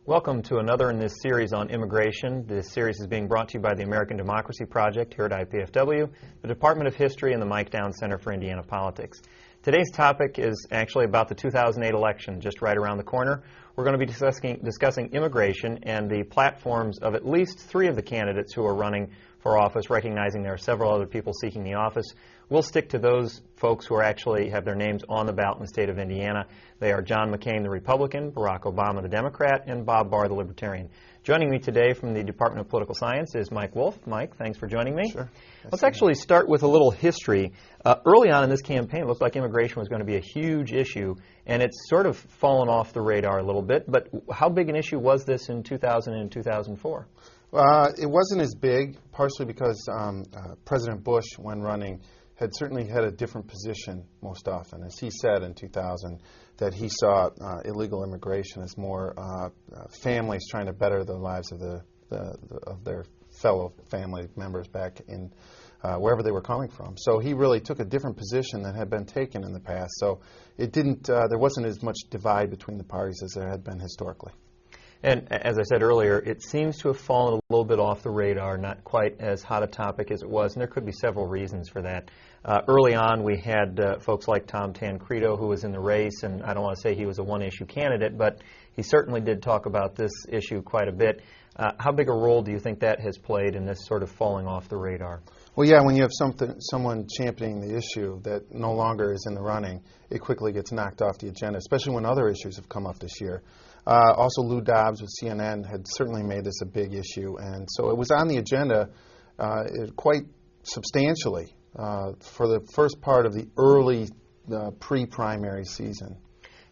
Welcome to another in this series on immigration. This series is being brought to you by the American Democracy Project here at IPFW, the Department of History, and the Mike Down Center for Indiana Politics. Today's topic is actually about the 2008 election, just right around the corner. We're going to be discussing immigration and the platforms of at least three of the candidates who are running for office, recognizing there are several other people seeking the office. We'll stick to those folks who actually have their names on the ballot in the state of Indiana. They are John McCain, the Republican, Barack Obama, the Democrat, and Bob Barr, the Libertarian. Joining me today from the Department of Political Science is Mike Wolf. Mike, thanks for joining me. Sure. Let's actually start with a little history. Early on in this campaign, it looked like immigration was going to be a huge issue, and it's sort of fallen off the radar a little bit. But how big an issue was this in 2000 and 2004? It wasn't as big, partially because President Bush, when running, had certainly had a different position most often. As he said in 2000, that he saw illegal immigration as more families trying to better the lives of their fellow family members back in wherever they were coming from. So he really took a different position than had been taken in the past. So it didn't. There wasn't as much divide between the parties as there had been historically. And as I said earlier, it seems to have fallen a little bit off the radar, not quite as hot a topic as it was, and there could be several reasons for that. Early on, we had folks like Tom Tancredo, who was in the race, and I don't want to say he was a one-issue candidate, but he certainly did talk about this issue quite a bit. How big a role do you think that has played in this sort of falling off the radar? Well, yeah, when you have someone championing the issue that no longer is in the running, it quickly gets knocked off the agenda, especially when other issues have come up this year. Also, Lou Dobbs with CNN had certainly made this a big issue, and so it was on the agenda quite substantially for the first part of the early pre-primary season.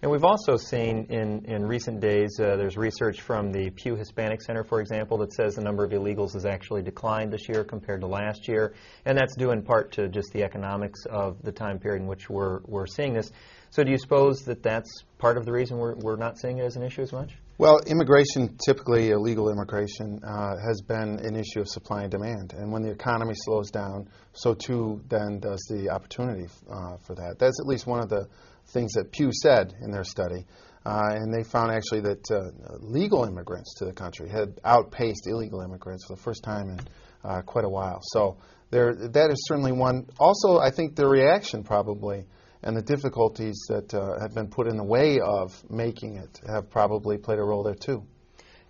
And we've also seen in recent days, there's research from the Pew Hispanic Center, for example, that says the number of illegals has actually declined this year compared to last year, and that's due in part to just the economics of the time period in which we're seeing this. So do you suppose that that's part of the reason we're not seeing it as an issue as much? Well, immigration, typically illegal immigration, has been an issue of supply and demand. And when the economy slows down, so too then does the opportunity for that. That's at least one of the things that Pew said in their study. And they found actually that legal immigrants to the country had outpaced illegal immigrants for the first time in quite a while. So that is certainly one. Also, I think the reaction probably and the difficulties that have been put in the way of making it have probably played a role there too.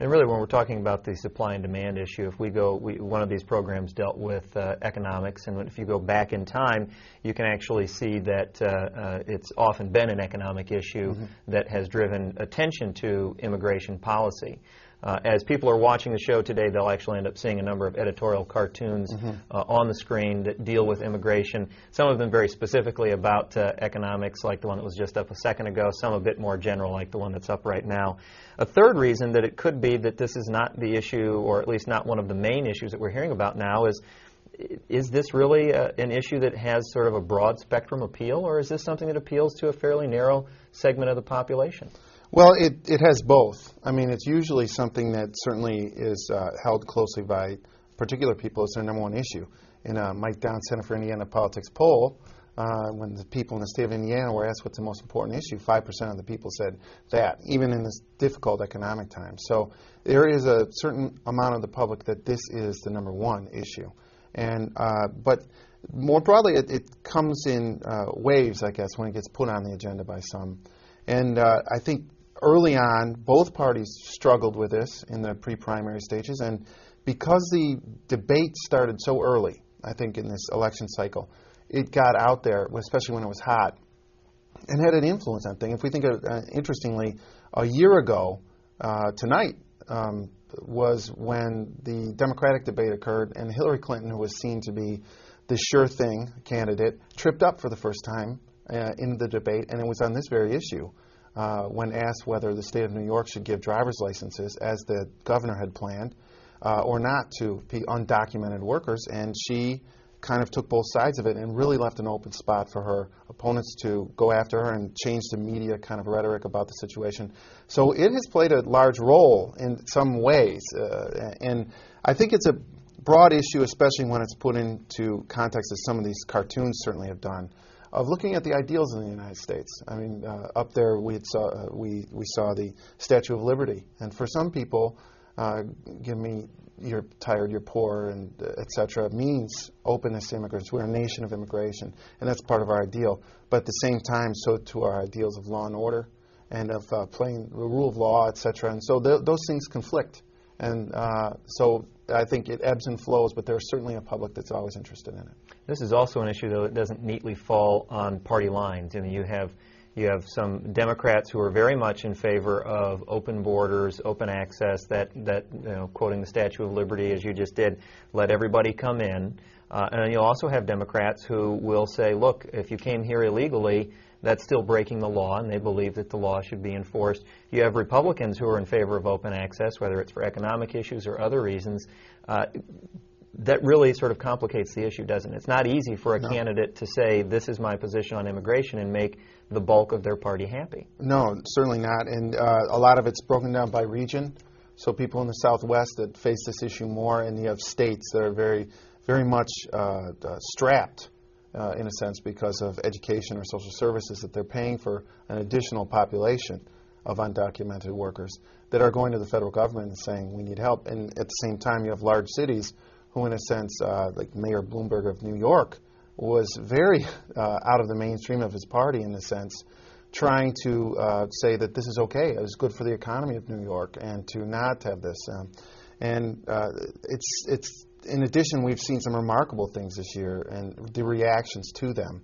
And really, when we're talking about the supply and demand issue, if one of these programs dealt with economics, and if you go back in time, you can actually see that it's often been an economic issue that has driven attention to immigration policy. As people are watching the show today, they'll actually end up seeing a number of editorial cartoons on the screen that deal with immigration, some of them very specifically about economics, like the one that was just up a second ago, some a bit more general, like the one that's up right now. A third reason that it could be that this is not the issue, or at least not one of the main issues that we're hearing about now, is this really an issue that has sort of a broad spectrum appeal, or is this something that appeals to a fairly narrow segment of the population? Well, it has both. I mean, it's usually something that certainly is held closely by particular people as their number one issue. In a Mike Down Center for Indiana Politics poll, when the people in the state of Indiana were asked what's the most important issue, 5% of the people said that, even in this difficult economic time. So there is a certain amount of the public that this is the number one issue. And but more broadly, it comes in waves, I guess, when it gets put on the agenda by some. And I think early on, both parties struggled with this in the pre-primary stages, and because the debate started so early, I think, in this election cycle, it got out there, especially when it was hot, and had an influence on things. If we think of, interestingly, a year ago tonight was when the Democratic debate occurred, and Hillary Clinton, who was seen to be the sure thing candidate, tripped up for the first time in the debate, and it was on this very issue. When asked whether the state of New York should give driver's licenses, as the governor had planned, or not, to undocumented workers, and she kind of took both sides of it and really left an open spot for her opponents to go after her and change the media kind of rhetoric about the situation. So it has played a large role in some ways, and I think it's a broad issue, especially when it's put into context, as some of these cartoons certainly have done, of looking at the ideals in the United States. I mean, up there we saw the Statue of Liberty, and for some people, give me you're tired, you're poor, and et cetera, means openness to immigrants. We're a nation of immigration, and that's part of our ideal. But at the same time, so too are ideals of law and order and of playing the rule of law, et cetera. And so those things conflict. And so I think it ebbs and flows, but there's certainly a public that's always interested in it. This is also an issue, though, that doesn't neatly fall on party lines. I mean, you have some Democrats who are very much in favor of open borders, open access, that quoting the Statue of Liberty as you just did, let everybody come in. And you also have Democrats who will say, look, if you came here illegally, that's still breaking the law, and they believe that the law should be enforced. You have Republicans who are in favor of open access, whether it's for economic issues or other reasons. That really sort of complicates the issue, doesn't it? It's not easy for a candidate to say, this is my position on immigration, and make the bulk of their party happy. No, certainly not. And a lot of it's broken down by region. So people in the Southwest that face this issue more, and you have states that are very, very much strapped, in a sense, because of education or social services that they're paying for an additional population of undocumented workers that are going to the federal government and saying, we need help. And at the same time, you have large cities who, in a sense, like Mayor Bloomberg of New York, was very out of the mainstream of his party, in a sense, trying to say that this is okay, it's good for the economy of New York, and to not have this. It's in addition, we've seen some remarkable things this year, and the reactions to them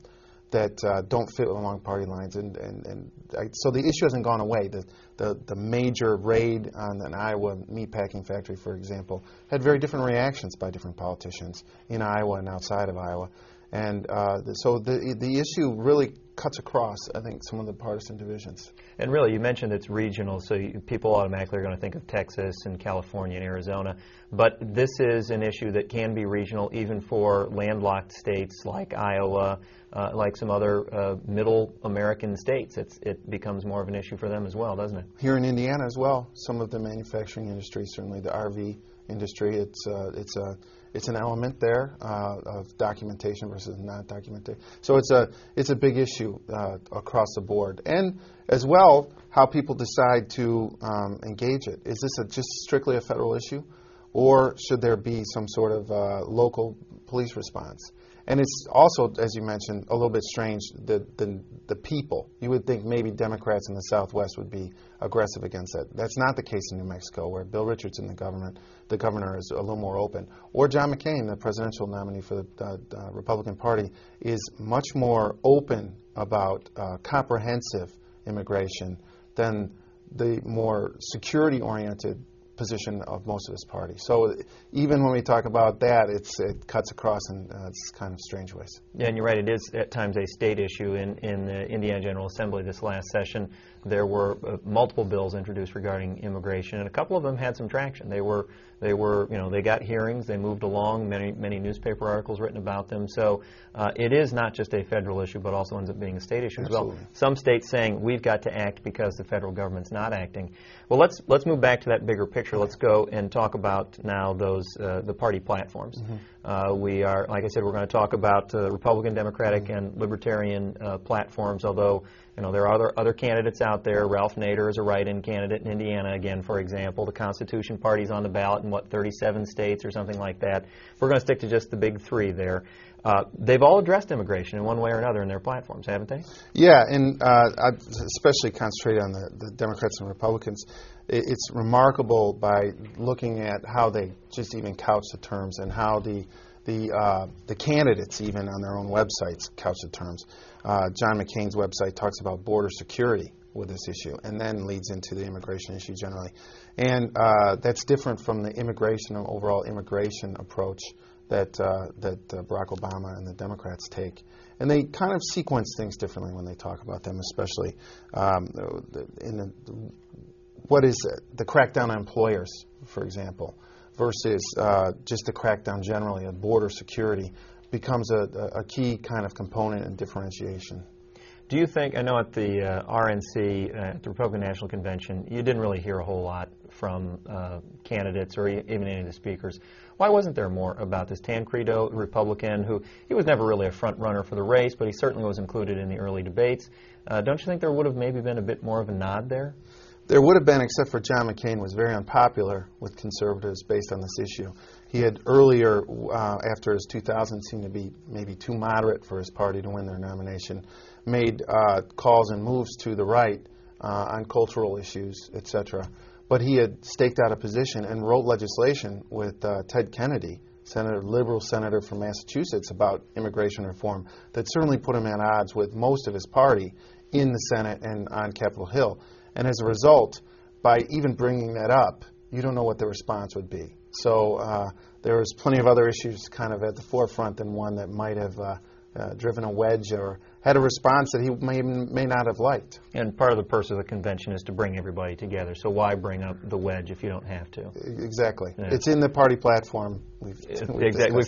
that don't fit along party lines. So the issue hasn't gone away. The major raid on an Iowa meatpacking factory, for example, had very different reactions by different politicians in Iowa and outside of Iowa. And so the issue really cuts across, I think, some of the partisan divisions. And really, you mentioned it's regional, so people automatically are going to think of Texas and California and Arizona. But this is an issue that can be regional even for landlocked states like Iowa, like some other middle American states. It becomes more of an issue for them as well, doesn't it? Here in Indiana as well, some of the manufacturing industry, certainly the RV industry, it's an element there of documentation versus not documentation. So it's a big issue across the board, and as well how people decide to engage it. Is this just strictly a federal issue, or should there be some sort of local police response? And it's also, as you mentioned, a little bit strange, the people. You would think maybe Democrats in the Southwest would be aggressive against that. That's not the case in New Mexico, where Bill Richardson, the governor, is a little more open. Or John McCain, the presidential nominee for the Republican Party, is much more open about comprehensive immigration than the more security-oriented position of most of his party. So even when we talk about that, it cuts across in it's kind of strange ways. Yeah, and you're right. It is at times a state issue. In the Indiana General Assembly this last session, there were multiple bills introduced regarding immigration, and a couple of them had some traction. They got hearings. They moved along. Many newspaper articles written about them. So it is not just a federal issue, but also ends up being a state issue as well. Some states saying we've got to act because the federal government's not acting. Well, let's move back to that bigger picture. Let's go and talk about now those the party platforms. Mm-hmm. We are, like I said, we're going to talk about Republican, Democratic, mm-hmm. and Libertarian platforms. Although there are other candidates out there. Ralph Nader is a write-in candidate in Indiana, again, for example. The Constitution Party's on the ballot in 37 states or something like that. We're going to stick to just the big three there. They've all addressed immigration in one way or another in their platforms, haven't they? Yeah, and I especially concentrate on the Democrats and Republicans. It's remarkable by looking at how they just even couch the terms and how the candidates even on their own websites couch the terms. John McCain's website talks about border security with this issue and then leads into the immigration issue generally. And that's different from the overall immigration approach that Barack Obama and the Democrats take. And they kind of sequence things differently when they talk about them, especially what is the crackdown on employers, for example, versus just the crackdown generally of border security becomes a key kind of component in differentiation. Do you think, I know at the RNC, at the Republican National Convention, you didn't really hear a whole lot from candidates or even any of the speakers. Why wasn't there more about this? Tancredo, Republican, who he was never really a front runner for the race, but he certainly was included in the early debates. Don't you think there would have maybe been a bit more of a nod there? There would have been, except for John McCain was very unpopular with conservatives based on this issue. He had earlier, after his 2000 seemed to be maybe too moderate for his party to win their nomination, made calls and moves to the right on cultural issues, etc. But he had staked out a position and wrote legislation with Ted Kennedy, liberal senator from Massachusetts, about immigration reform that certainly put him at odds with most of his party in the Senate and on Capitol Hill. And as a result, by even bringing that up, you don't know what the response would be. So there was plenty of other issues kind of at the forefront than one that might have driven a wedge or had a response that he may not have liked. And part of the purpose of the convention is to bring everybody together. So why bring up the wedge if you don't have to? Exactly. Yeah. It's in the party platform. We've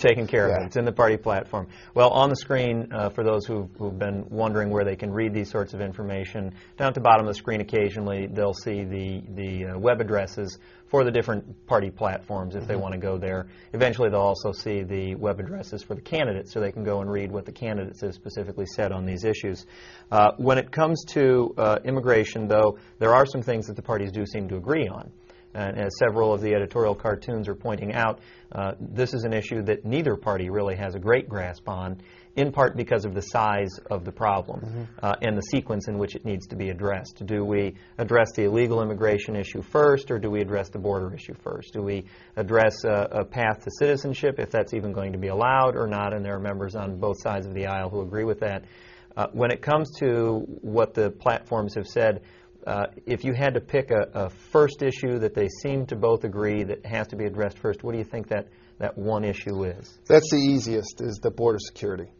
taken care of it. It's in the party platform. Well, on the screen, for those who've been wondering where they can read these sorts of information, down at the bottom of the screen occasionally they'll see the web addresses for the different party platforms if they want to go there. Eventually they'll also see the web addresses for the candidates so they can go and read what the candidates have specifically said on these issues. When it comes to immigration, though, there are some things that the parties do seem to agree on. And as several of the editorial cartoons are pointing out, this is an issue that neither party really has a great grasp on, in part because of the size of the problem and the sequence in which it needs to be addressed. Do we address the illegal immigration issue first, or do we address the border issue first? Do we address a path to citizenship, if that's even going to be allowed or not? And there are members on both sides of the aisle who agree with that. When it comes to what the platforms have said, if you had to pick a first issue that they seem to both agree that has to be addressed first, what do you think that one issue is? That's the easiest, is the border security,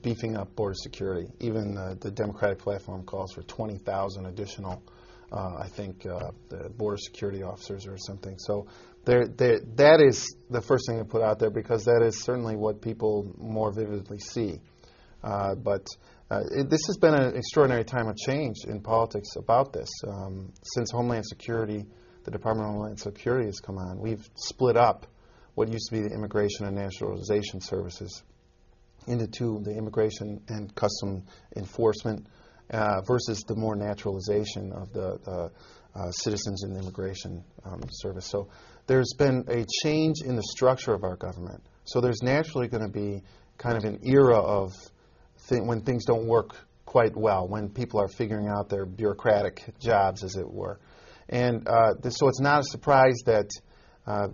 beefing up border security. Even the Democratic platform calls for 20,000 additional, the border security officers or something. So that is the first thing to put out there, because that is certainly what people more vividly see. This has been an extraordinary time of change in politics about this. Since Homeland Security, the Department of Homeland Security has come on, we've split up what used to be the Immigration and Naturalization Services into two, the Immigration and Custom Enforcement versus the more naturalization of the citizens in the Immigration Service. So there's been a change in the structure of our government. So there's naturally going to be kind of an era of when things don't work quite well, when people are figuring out their bureaucratic jobs, as it were. And so it's not a surprise that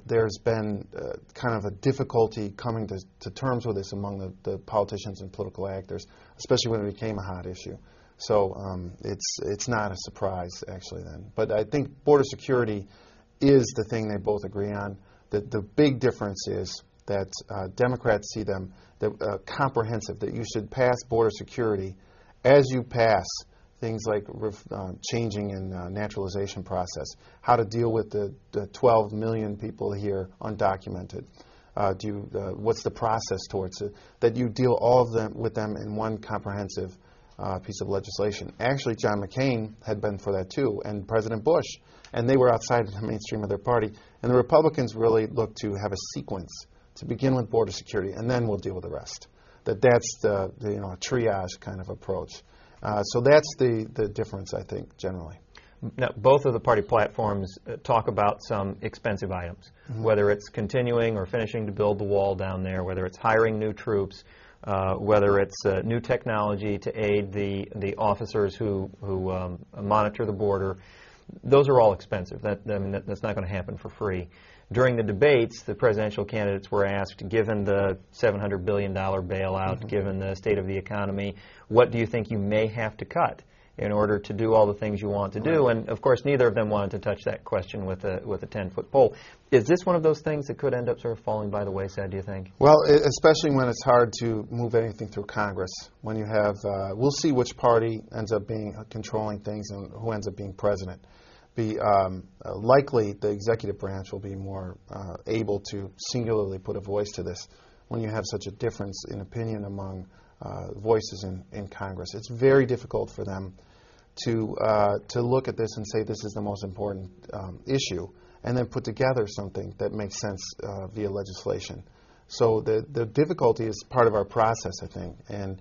there's been kind of a difficulty coming to terms with this among the politicians and political actors, especially when it became a hot issue. So it's not a surprise, actually, then. But I think border security is the thing they both agree on. The big difference is that Democrats see them comprehensive, that you should pass border security as you pass things like changing in naturalization process, how to deal with the 12 million people here undocumented. What's the process towards it? That you deal all of them with them in one comprehensive piece of legislation. Actually, John McCain had been for that too, and President Bush, and they were outside of the mainstream of their party. And the Republicans really looked to have a sequence to begin with border security, and then we'll deal with the rest. That's the triage kind of approach. So that's the difference, I think, generally. Now, both of the party platforms talk about some expensive items, whether it's continuing or finishing to build the wall down there, whether it's hiring new troops, whether it's new technology to aid the officers who monitor the border. Those are all expensive. That's not going to happen for free. During the debates, the presidential candidates were asked, given the $700 billion bailout, given the state of the economy, what do you think you may have to cut in order to do all the things you want to do? And, of course, neither of them wanted to touch that question with a 10-foot pole. Is this one of those things that could end up sort of falling by the wayside, do you think? Well, especially when it's hard to move anything through Congress. When you have, we'll see which party ends up being controlling things and who ends up being president. Likely the executive branch will be more able to singularly put a voice to this. when you have such a difference in opinion among voices in Congress. It's very difficult for them to look at this and say this is the most important issue, and then put together something that makes sense via legislation. So the difficulty is part of our process, I think, and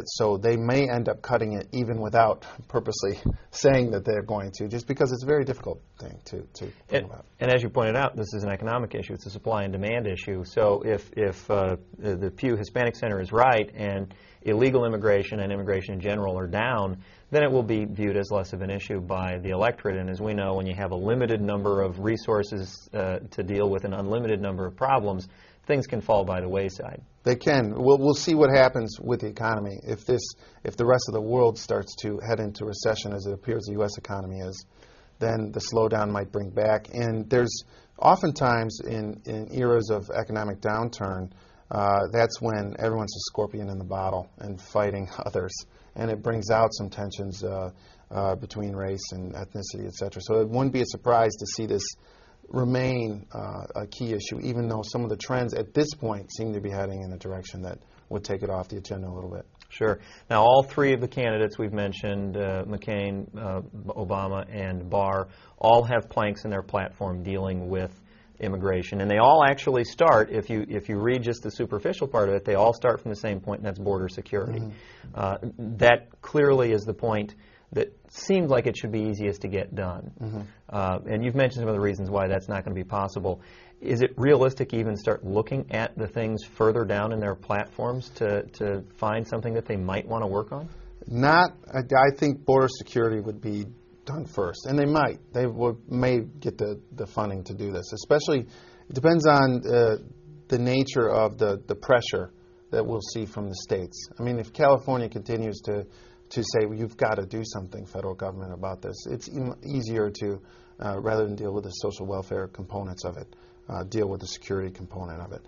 so they may end up cutting it even without purposely saying that they're going to, just because it's a very difficult thing to think about. And as you pointed out, this is an economic issue. It's a supply and demand issue. So if the Pew Hispanic Center is right and illegal immigration and immigration in general are down, then it will be viewed as less of an issue by the electorate. And as we know, when you have a limited number of resources to deal with an unlimited number of problems, things can fall by the wayside. They can. We'll see what happens with the economy. If the rest of the world starts to head into recession, as it appears the U.S. economy is, then the slowdown might bring back. And there's oftentimes in eras of economic downturn, that's when everyone's a scorpion in the bottle and fighting others. And it brings out some tensions between race and ethnicity, et cetera. So it wouldn't be a surprise to see this remain a key issue, even though some of the trends at this point seem to be heading in a direction that would take it off the agenda a little bit. Sure. Now, all three of the candidates we've mentioned, McCain, Obama, and Barr, all have planks in their platform dealing with immigration. And they all actually start, if you read just the superficial part of it, they all start from the same point, and that's border security. Mm-hmm. That clearly is the point that seems like it should be easiest to get done. Mm-hmm. And you've mentioned some of the reasons why that's not going to be possible. Is it realistic to even start looking at the things further down in their platforms to find something that they might want to work on? Not. I think border security would be done first, and they might. They may get the funding to do this. Especially, it depends on the nature of the pressure that we'll see from the states. I mean, if California continues to say, well, you've got to do something, federal government, about this, it's easier to, rather than deal with the social welfare components of it, deal with the security component of it.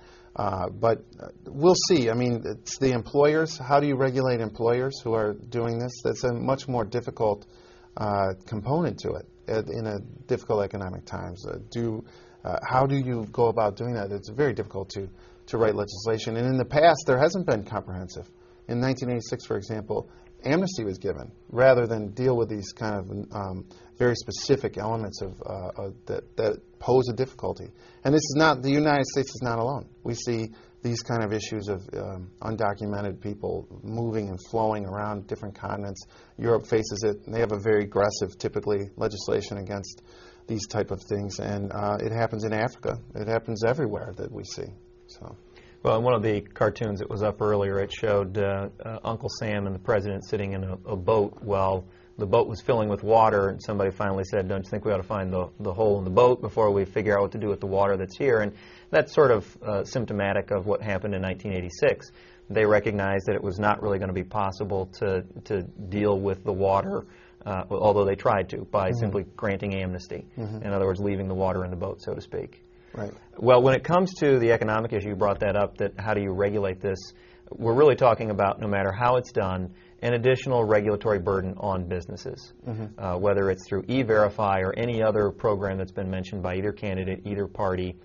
But we'll see. I mean, it's the employers. How do you regulate employers who are doing this? That's a much more difficult component to it in a difficult economic times. How do you go about doing that? It's very difficult to write legislation. And in the past, there hasn't been comprehensive. In 1986, for example, amnesty was given rather than deal with these kind of very specific elements of that pose a difficulty. And this is not, the United States is not alone. We see these kind of issues of undocumented people moving and flowing around different continents. Europe faces it. They have a very aggressive, typically, legislation against these type of things. And it happens in Africa. It happens everywhere that we see. So. Well, in one of the cartoons that was up earlier, it showed Uncle Sam and the president sitting in a boat while the boat was filling with water, and somebody finally said, don't you think we ought to find the hole in the boat before we figure out what to do with the water that's here? And that's sort of symptomatic of what happened in 1986. They recognized that it was not really going to be possible to deal with the water, although they tried to, by mm-hmm. simply granting amnesty. Mm-hmm. In other words, leaving the water in the boat, so to speak. Right. Well, when it comes to the economic issue, you brought that up, that how do you regulate this? We're really talking about, no matter how it's done, an additional regulatory burden on businesses, mm-hmm. Whether it's through E-Verify or any other program that's been mentioned by either candidate, either party.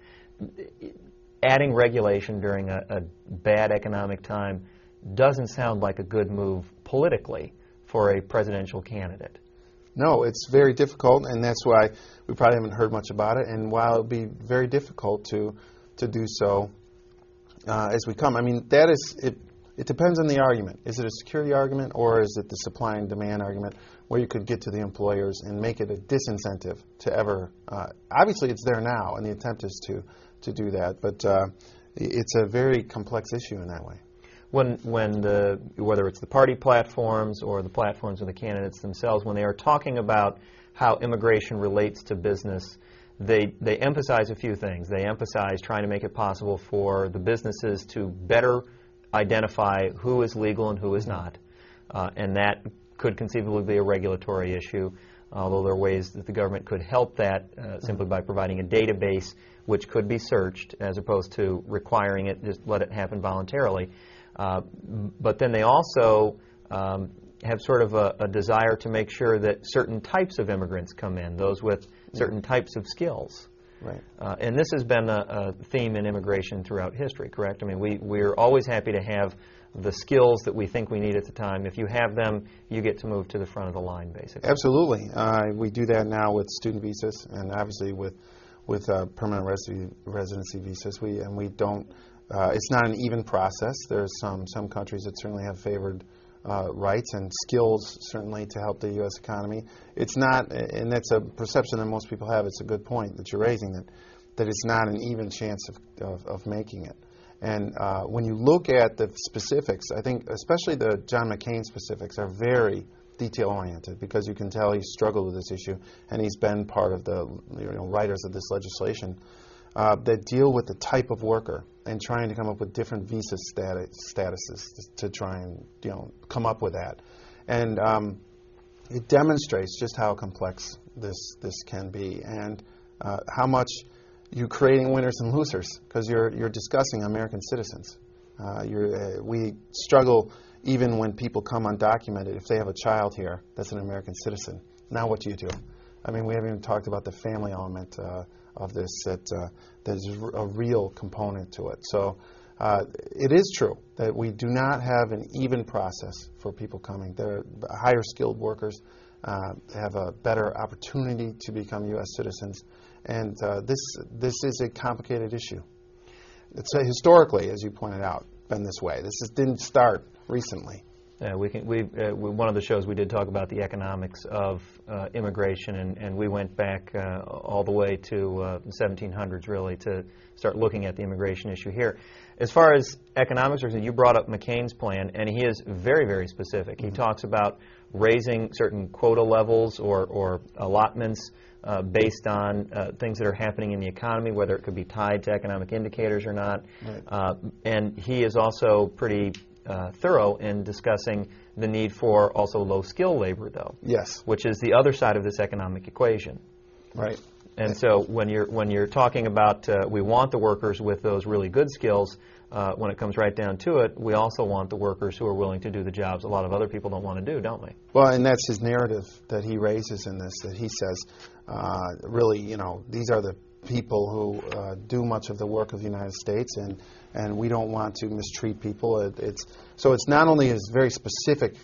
Adding regulation during a bad economic time doesn't sound like a good move politically for a presidential candidate. No, it's very difficult, and that's why we probably haven't heard much about it. And while it would be very difficult to do so as we come, I mean, that is it. It depends on the argument. Is it a security argument, or is it the supply and demand argument, where you could get to the employers and make it a disincentive to ever? Obviously, it's there now, and the attempt is to do that. But it's a very complex issue in that way. Whether it's the party platforms or the platforms of the candidates themselves, when they are talking about how immigration relates to business, they emphasize a few things. They emphasize trying to make it possible for the businesses to better identify who is legal and who is not, and that could conceivably be a regulatory issue, although there are ways that the government could help that simply by providing a database which could be searched as opposed to requiring it, just let it happen voluntarily. But then they also have sort of a desire to make sure that certain types of immigrants come in, those with certain types of skills. Right. And this has been a theme in immigration throughout history, correct? I mean, we're always happy to have the skills that we think we need at the time. If you have them, you get to move to the front of the line, basically. Absolutely. We do that now with student visas, and obviously with permanent residency visas. We don't. It's not an even process. There's some countries that certainly have favored rights and skills, certainly, to help the U.S. economy. It's not, and that's a perception that most people have. It's a good point that you're raising, that it's not an even chance of making it. And when you look at the specifics, I think especially the John McCain specifics are very detail-oriented, because you can tell he's struggled with this issue, and he's been part of the writers of this legislation that deal with the type of worker and trying to come up with different visa statuses to try and come up with that. And it demonstrates just how complex this can be, and how much you're creating winners and losers, because you're discussing American citizens. We struggle even when people come undocumented. If they have a child here that's an American citizen, now what do you do? I mean, we haven't even talked about the family element of this, that there's a real component to it. So it is true that we do not have an even process for people coming. They're higher skilled workers, have a better opportunity to become U.S. citizens, and this is a complicated issue. It's historically, as you pointed out, been this way. Didn't start recently. One of the shows we did talk about the economics of immigration, and we went back all the way to the 1700s, really, to start looking at the immigration issue here. As far as economics are concerned, you brought up McCain's plan, and he is very, very specific. He talks about raising certain quota levels or allotments based on things that are happening in the economy, whether it could be tied to economic indicators or not. Right. And he is also pretty thorough in discussing the need for also low-skill labor, though. Yes. Which is the other side of this economic equation. Right. And so when you're talking about we want the workers with those really good skills, when it comes right down to it, we also want the workers who are willing to do the jobs a lot of other people don't want to do, don't we? Well, and that's his narrative that he raises in this, that he says, really, these are the people who do much of the work of the United States, and we don't want to mistreat people. So it's not only his very specific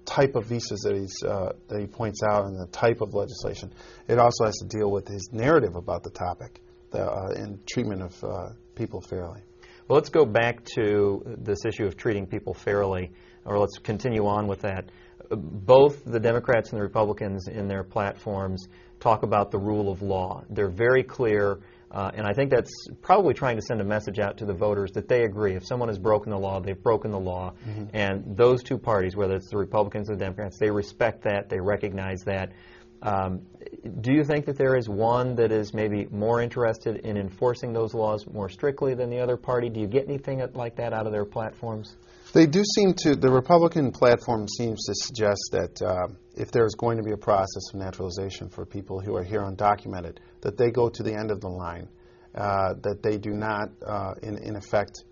type of visas that he points out and the type of legislation, it also has to deal with his narrative about the topic and treatment of people fairly. Well, let's go back to this issue of treating people fairly, or let's continue on with that. Both the Democrats and the Republicans in their platforms talk about the rule of law. They're very clear, and I think that's probably trying to send a message out to the voters that they agree. If someone has broken the law, they've broken the law. Mm-hmm. And those two parties, whether it's the Republicans or the Democrats, they respect that, they recognize that. Do you think that there is one that is maybe more interested in enforcing those laws more strictly than the other party? Do you get anything like that out of their platforms? They do seem to. The Republican platform seems to suggest that if there is going to be a process of naturalization for people who are here undocumented, that they go to the end of the line, that they do not, in effect,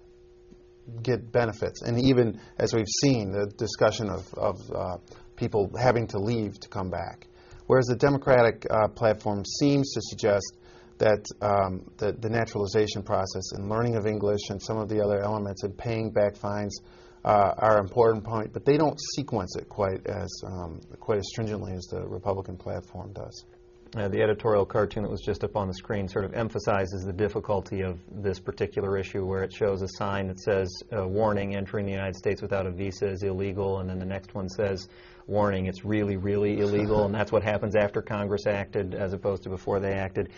get benefits. And even, as we've seen, the discussion of people having to leave to come back. Whereas the Democratic platform seems to suggest that the naturalization process and learning of English and some of the other elements and paying back fines are an important point, but they don't sequence it quite as stringently as the Republican platform does. The editorial cartoon that was just up on the screen sort of emphasizes the difficulty of this particular issue, where it shows a sign that says, warning, entering the United States without a visa is illegal, and then the next one says, warning, it's really, really illegal, and that's what happens after Congress acted as opposed to before they acted.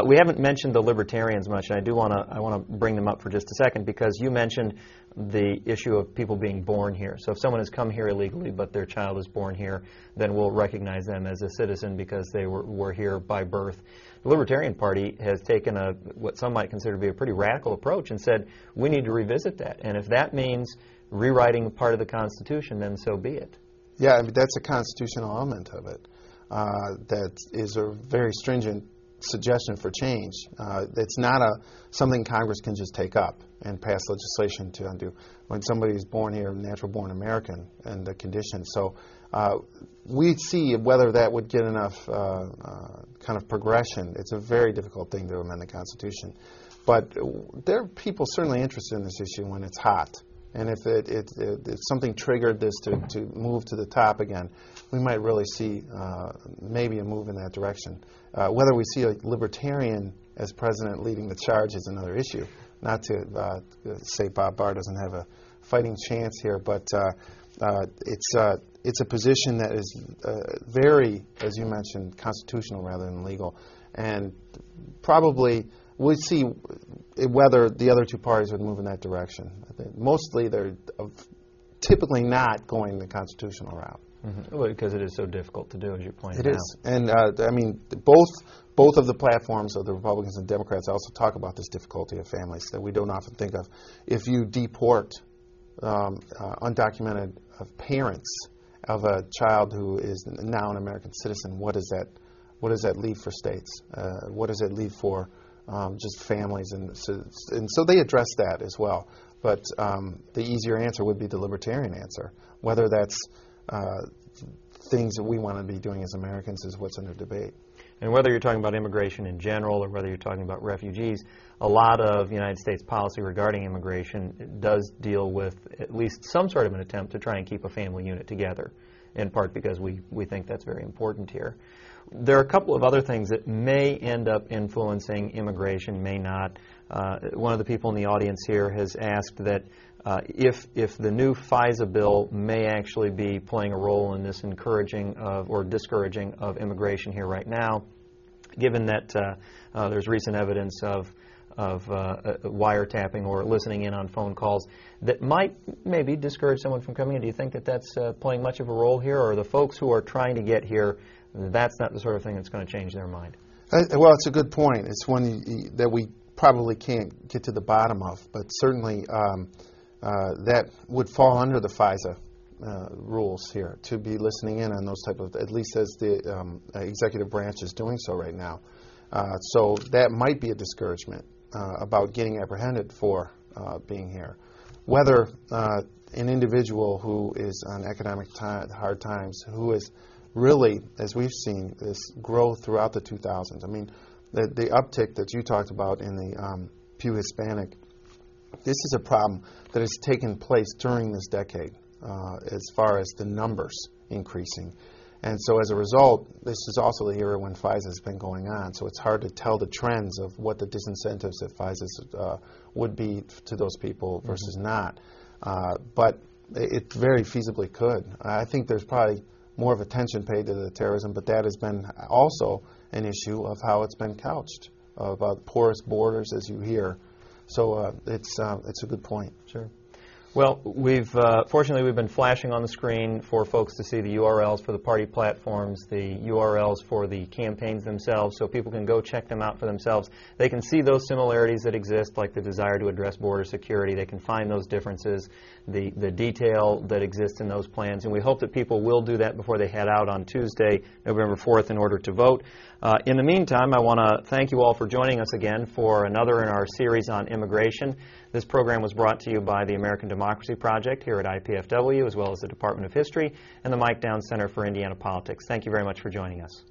We haven't mentioned the Libertarians much, and I want to bring them up for just a second, because you mentioned the issue of people being born here. So if someone has come here illegally but their child is born here, then we'll recognize them as a citizen because they were here by birth. The Libertarian Party has taken what some might consider to be a pretty radical approach and said, we need to revisit that. And if that means rewriting part of the Constitution, then so be it. Yeah, I mean, that's a constitutional element of it that is a very stringent suggestion for change. It's not something Congress can just take up and pass legislation to undo. When somebody is born here, natural-born American, and the conditions. So we see whether that would get enough kind of progression. It's a very difficult thing to amend the Constitution. But there are people certainly interested in this issue when it's hot. And if something triggered this to move to the top again, we might really see maybe a move in that direction. Whether we see a libertarian as president leading the charge is another issue. Not to say Bob Barr doesn't have a fighting chance here, but it's a position that is very, as you mentioned, constitutional rather than legal, and probably we'll see whether the other two parties would move in that direction. I think mostly they're typically not going the constitutional route. Mm-hmm. Well, because it is so difficult to do, as you pointed out. It is, and I mean, both of the platforms of the Republicans and Democrats also talk about this difficulty of families that we don't often think of. If you deport undocumented parents of a child who is now an American citizen, what does that leave for states? What does it leave for just families? And so they address that as well. But the easier answer would be the libertarian answer. Whether that's things that we want to be doing as Americans is what's under debate. And whether you're talking about immigration in general or whether you're talking about refugees, a lot of United States policy regarding immigration does deal with at least some sort of an attempt to try and keep a family unit together, in part because we think that's very important here. There are a couple of other things that may end up influencing immigration, may not. One of the people in the audience here has asked that if the new FISA bill may actually be playing a role in this encouraging of or discouraging of immigration here right now, given that there's recent evidence of wiretapping or listening in on phone calls that might maybe discourage someone from coming in. Do you think that that's playing much of a role here, or the folks who are trying to get here, that's not the sort of thing that's going to change their mind? Well, it's a good point. It's one that we probably can't get to the bottom of, but certainly that would fall under the FISA rules here, to be listening in on those type of, at least as the executive branch is doing so right now. So that might be a discouragement about getting apprehended for being here. Whether an individual who is on economic hard times, who is really, as we've seen, this growth throughout the 2000s. I mean, the uptick that you talked about in the Pew Hispanic, this is a problem that has taken place during this decade as far as the numbers increasing. And so as a result, this is also the era when FISA has been going on, so it's hard to tell the trends of what the disincentives that FISA would be to those people versus not. But it very feasibly could. I think there's probably more of attention paid to the terrorism, but that has been also an issue of how it's been couched, about porous borders, as you hear. So it's a good point. Sure. Well, fortunately we've been flashing on the screen for folks to see the URLs for the party platforms, the URLs for the campaigns themselves, so people can go check them out for themselves. They can see those similarities that exist, like the desire to address border security. They can find those differences, the detail that exists in those plans, and we hope that people will do that before they head out on Tuesday, November 4th, in order to vote. In the meantime, I want to thank you all for joining us again for another in our series on immigration. This program was brought to you by the American Democracy Project here at IPFW, as well as the Department of History and the Mike Downs Center for Indiana Politics. Thank you very much for joining us.